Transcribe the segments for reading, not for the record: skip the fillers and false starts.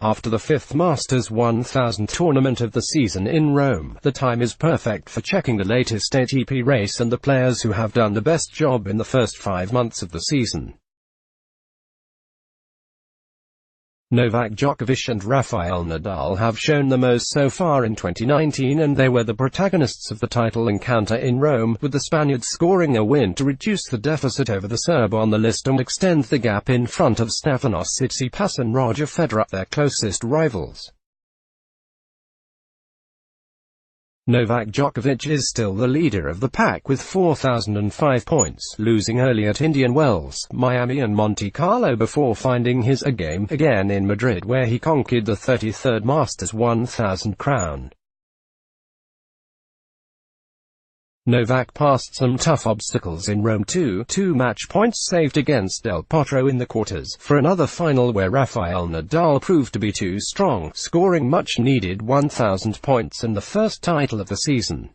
After the fifth Masters 1000 tournament of the season in Rome, the time is perfect for checking the latest ATP race and the players who have done the best job in the first 5 months of the season. Novak Djokovic and Rafael Nadal have shown the most so far in 2019, and they were the protagonists of the title encounter in Rome, with the Spaniards scoring a win to reduce the deficit over the Serb on the list and extend the gap in front of Stefanos Tsitsipas and Roger Federer, their closest rivals. Novak Djokovic is still the leader of the pack with 4,005 points, losing early at Indian Wells, Miami and Monte Carlo before finding his A-game again in Madrid, where he conquered the 33rd Masters 1000 crown. Novak passed some tough obstacles in Rome too, 2 match points saved against Del Potro in the quarters, for another final where Rafael Nadal proved to be too strong, scoring much-needed 1,000 points and the first title of the season.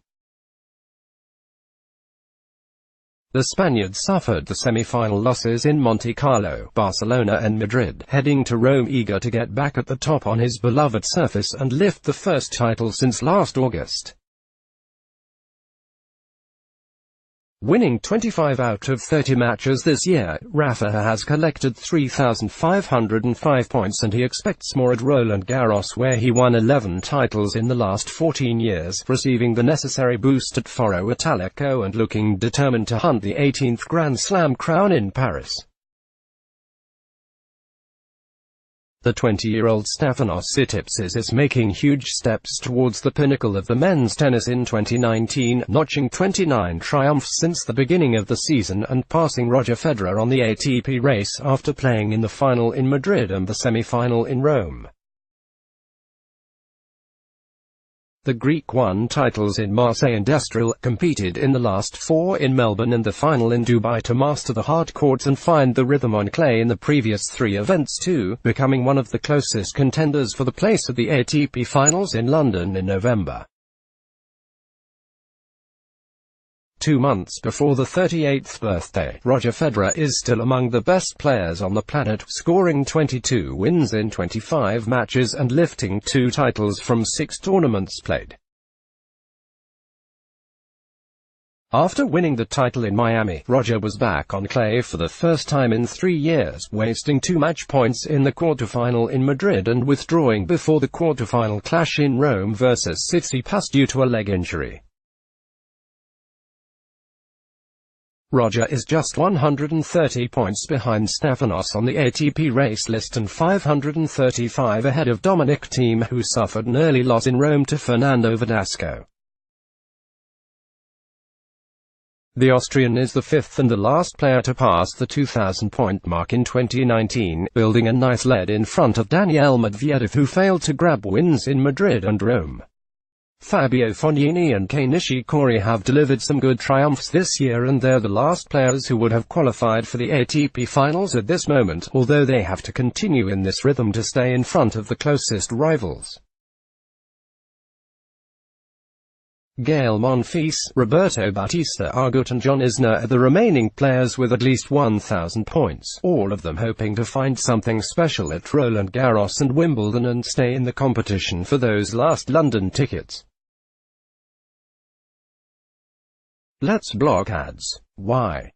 The Spaniards suffered the semi-final losses in Monte Carlo, Barcelona and Madrid, heading to Rome eager to get back at the top on his beloved surface and lift the first title since last August. Winning 25 out of 30 matches this year, Rafa has collected 3,505 points, and he expects more at Roland Garros, where he won 11 titles in the last 14 years, receiving the necessary boost at Foro Italico and looking determined to hunt the 18th Grand Slam crown in Paris. The 20-year-old Stefanos Tsitsipas is making huge steps towards the pinnacle of the men's tennis in 2019, notching 29 triumphs since the beginning of the season and passing Roger Federer on the ATP race after playing in the final in Madrid and the semi-final in Rome. The Greek won titles in Marseille and Estoril, competed in the last 4 in Melbourne and the final in Dubai to master the hard courts and find the rhythm on clay in the previous 3 events too, becoming one of the closest contenders for the place at the ATP Finals in London in November. 2 months before the 38th birthday, Roger Federer is still among the best players on the planet, scoring 22 wins in 25 matches and lifting 2 titles from 6 tournaments played. After winning the title in Miami, Roger was back on clay for the first time in 3 years, wasting 2 match points in the quarterfinal in Madrid and withdrawing before the quarterfinal clash in Rome versus Tsitsipas due to a leg injury. Roger is just 130 points behind Stefanos on the ATP race list and 535 ahead of Dominic Thiem, who suffered an early loss in Rome to Fernando Verdasco. The Austrian is the 5th and the last player to pass the 2,000-point mark in 2019, building a nice lead in front of Daniil Medvedev, who failed to grab wins in Madrid and Rome. Fabio Fognini and Kei Nishikori have delivered some good triumphs this year, and they're the last players who would have qualified for the ATP Finals at this moment, although they have to continue in this rhythm to stay in front of the closest rivals. Gael Monfils, Roberto Bautista Agut and John Isner are the remaining players with at least 1,000 points, all of them hoping to find something special at Roland Garros and Wimbledon and stay in the competition for those last London tickets. Let's block ads. Why?